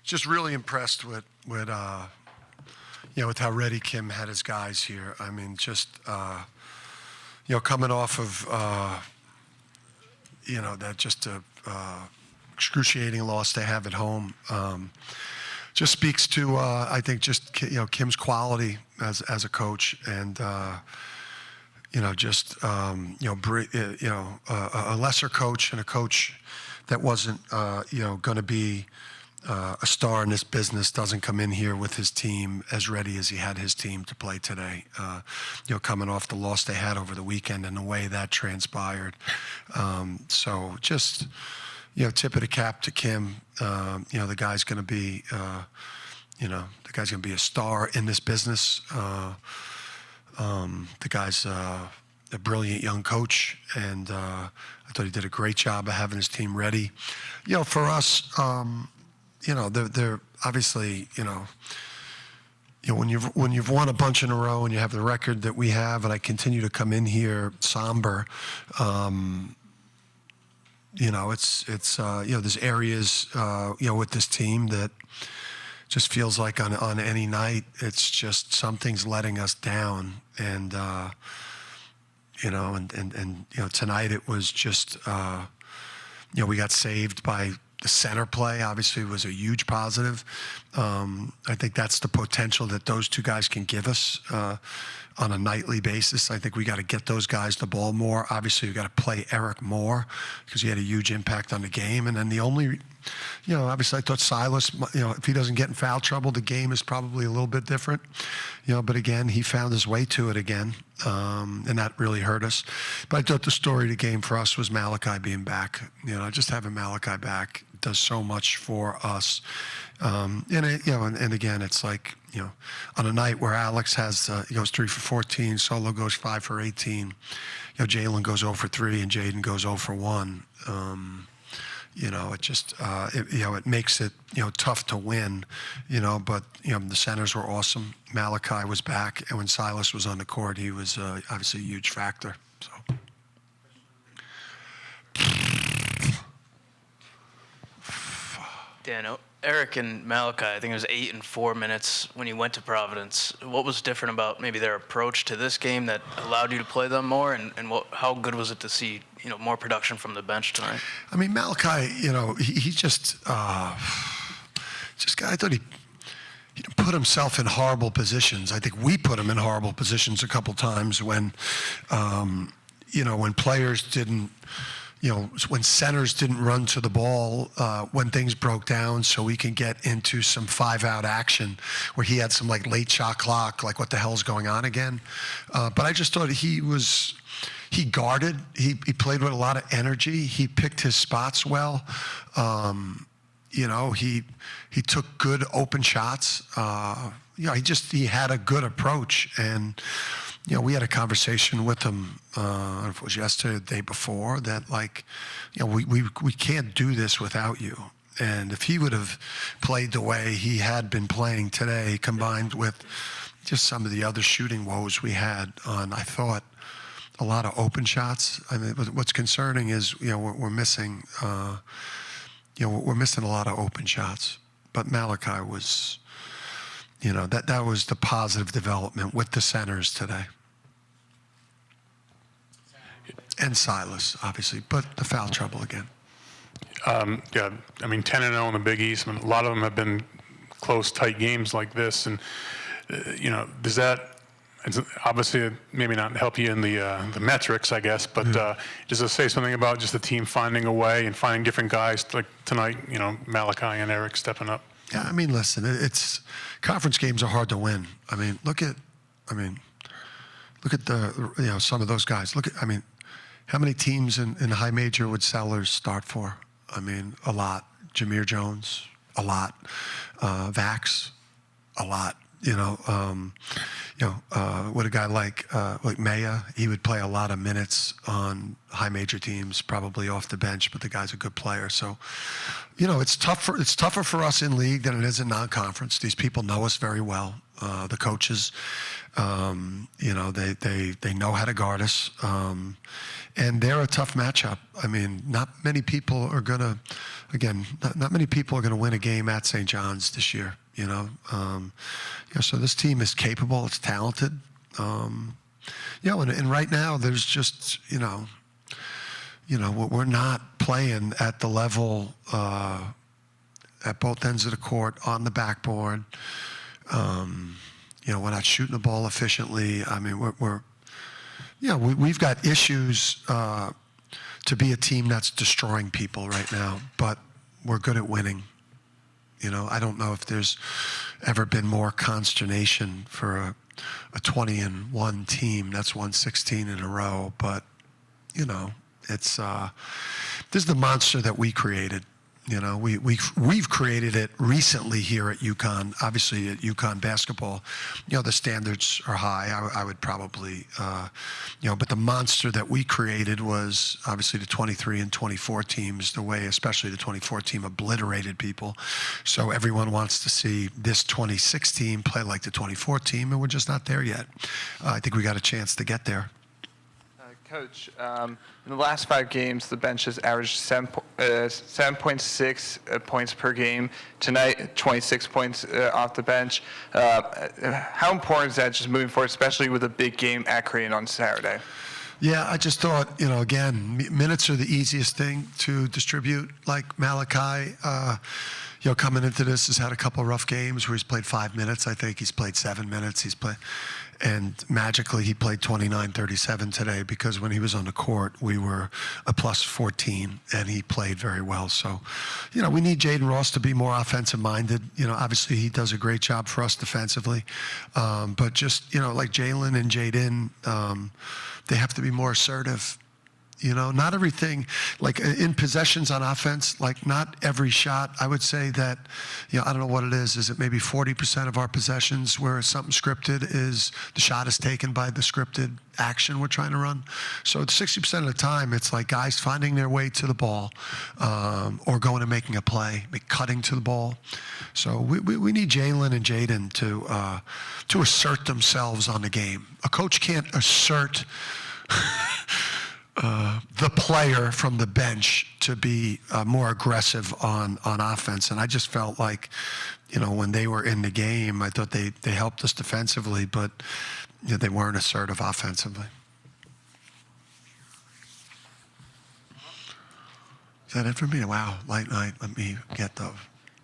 Just really impressed with with how ready Kim had his guys here. I mean, coming off of that just excruciating loss they have at home. Just speaks to I think just Kim's quality as a coach, and a lesser coach and a coach that wasn't going to be a star in this business doesn't come in here with his team as ready as he had his team to play today. Coming off the loss they had over the weekend and the way that transpired. So just tip of the cap to Kim. The guy's going to be a star in this business. The guy's a brilliant young coach, and I thought he did a great job of having his team ready. For us, they're obviously, when you've won a bunch in a row and you have the record that we have, and I continue to come in here somber. There's areas, with this team that just feels like on any night, it's just something's letting us down. And, tonight it was just, we got saved by the center play. Obviously was a huge positive. I think that's the potential that those two guys can give us on a nightly basis. I think we got to get those guys the ball more. Obviously, we got to play Eric more because he had a huge impact on the game. And then the only, obviously I thought Silas, if he doesn't get in foul trouble, the game is probably a little bit different. But again, he found his way to it again, and that really hurt us. But I thought the story of the game for us was Malachi being back. Just having Malachi back does so much for us. And again, it's like, on a night where Alex he goes 3 for 14, Solo goes 5 for 18, Jalen goes 0 for 3, and Jaden goes 0 for 1. It makes it, tough to win, but, the centers were awesome. Malachi was back, and when Silas was on the court, he was obviously a huge factor. So. Dan, Eric and Malachi, I think it was 8 and 4 minutes when you went to Providence. What was different about maybe their approach to this game that allowed you to play them more, and how good was it to see more production from the bench tonight? I mean, Malachi, he just I thought he put himself in horrible positions. I think we put him in horrible positions a couple times when when players didn't. When centers didn't run to the ball when things broke down, so we can get into some 5-out action where he had some late shot clock, what the hell's going on again? But I just thought he guarded. He played with a lot of energy. He picked his spots well. He took good open shots. He had a good approach. And we had a conversation with him, I don't know if it was yesterday or the day before, that we can't do this without you. And if he would have played the way he had been playing today, combined with just some of the other shooting woes we had on, I thought, a lot of open shots. I mean, what's concerning is, we're missing, we're missing a lot of open shots. But Malachi was, that was the positive development with the centers today. And Silas, obviously, but the foul trouble again. 10-0 in the Big East. A lot of them have been close, tight games like this. And, does that obviously maybe not help you in the metrics, I guess, but does it say something about just the team finding a way and finding different guys like tonight, Malachi and Eric stepping up? Yeah, I mean, listen, it's conference games are hard to win. I mean, look at the, some of those guys. How many teams in high major would Sellers start for? I mean, a lot. Jameer Jones, a lot. Vax, a lot. What a guy like Maya, he would play a lot of minutes on high major teams, probably off the bench, but the guy's a good player. So, it's tougher for us in league than it is in non-conference. These people know us very well. the coaches. They know how to guard us, and they're a tough matchup. I mean, not many people are gonna win a game at St. John's this year. So this team is capable. It's talented. And right now there's just we're not playing at the level at both ends of the court on the backboard. We're not shooting the ball efficiently. I mean, we've got issues to be a team that's destroying people right now, but we're good at winning. I don't know if there's ever been more consternation for a 20-1 team that's won 16 in a row, but it's this is the monster that we created. We've created it recently here at UConn. Obviously, at UConn basketball, the standards are high. I would probably, but the monster that we created was obviously the 23 and 24 teams. The way, especially the 24 team, obliterated people. So everyone wants to see this 26 team play like the 24 team, and we're just not there yet. I think we got a chance to get there. Coach, in the last 5 games, the bench has averaged 7.6 points per game. Tonight, 26 points off the bench. How important is that just moving forward, especially with a big game at Creighton on Saturday? Yeah, I just thought, again, minutes are the easiest thing to distribute. Like Malachi, coming into this has had a couple of rough games where he's played 5 minutes. I think he's played 7 minutes. And magically he played 29-37 today because when he was on the court, we were a plus 14 and he played very well. So, we need Jaden Ross to be more offensive minded. Obviously he does a great job for us defensively. But just, like Jalen and Jaden, they have to be more assertive. Not everything, like in possessions on offense, like not every shot. I would say that, I don't know what it is. Is it maybe 40% of our possessions where something scripted is the shot is taken by the scripted action we're trying to run? So 60% of the time, it's like guys finding their way to the ball or going and making a play, cutting to the ball. So we need Jalen and Jaden to assert themselves on the game. A coach can't assert the player from the bench to be more aggressive on offense. And I just felt like, when they were in the game, I thought they helped us defensively, but they weren't assertive offensively. Is that it for me? Wow, light night. Let me get those.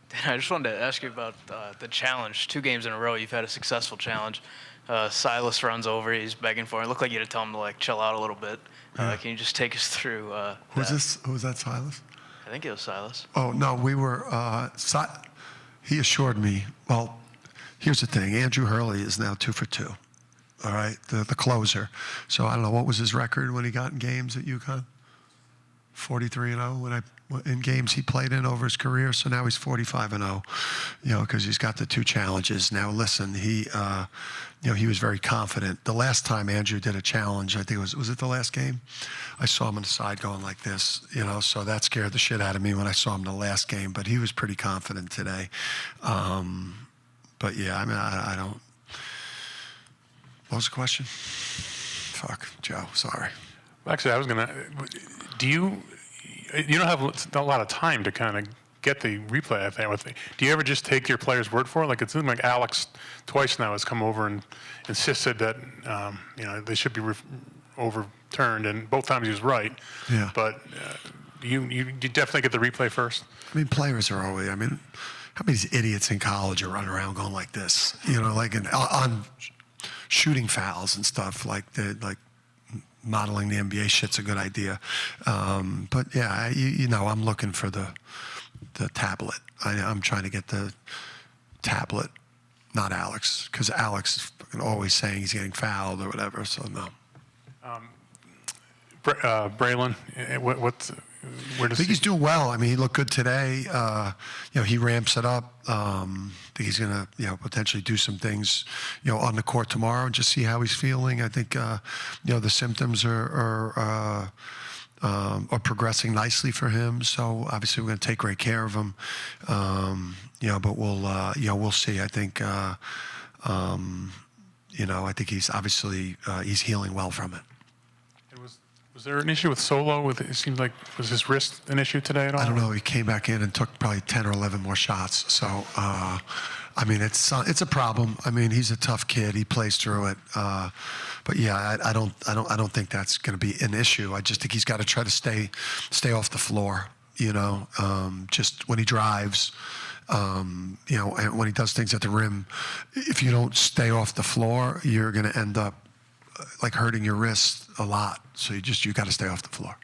Dan, I just wanted to ask you about the challenge. 2 games in a row, you've had a successful challenge. Silas runs over. He's begging for it. It looked like you had to tell him to chill out a little bit. Can you just take us through Who was that, Silas? I think it was Silas. Oh, no, we were he assured me, well, here's the thing. Andrew Hurley is now 2 for 2, all right, the closer. So I don't know, what was his record when he got in games at UConn? 43-0 in games he played in over his career. So now he's 45-0, because he's got the 2 challenges. Now, listen, he was very confident. The last time Andrew did a challenge, I think was it the last game? I saw him on the side going like this, so that scared the shit out of me when I saw him the last game. But he was pretty confident today. But yeah, I mean, I don't. What was the question? Fuck, Joe. Sorry. Actually, I was gonna. You don't have a lot of time to kind of get the replay, I think. Do you ever just take your player's word for it? Like, it seems like Alex twice now has come over and insisted that they should be overturned, and both times he was right. Yeah. But you definitely get the replay first. I mean, players are always. I mean, how many idiots in college are running around going like this? Like on shooting fouls and stuff. Like modeling the NBA shit's a good idea. But yeah, I'm looking for the tablet. I'm trying to get the tablet, not Alex, because Alex is always saying he's getting fouled or whatever. So no. Braylon, where does I think he's doing well. I mean, he looked good today. He ramps it up. I think he's going to, potentially do some things, on the court tomorrow and just see how he's feeling. I think, the symptoms are progressing nicely for him. So obviously we're going to take great care of him. But we'll see. I think I think he's obviously he's healing well from it. Was there an issue with Solo? It seems like, was his wrist an issue today at all? I don't know. He came back in and took probably 10 or 11 more shots. So, it's a problem. I mean, he's a tough kid. He plays through it. But yeah, I don't think that's going to be an issue. I just think he's got to try to stay off the floor. Just when he drives, and when he does things at the rim, if you don't stay off the floor, you're going to end up like hurting your wrist a lot. So you got to stay off the floor.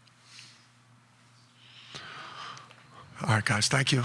All right, guys. Thank you.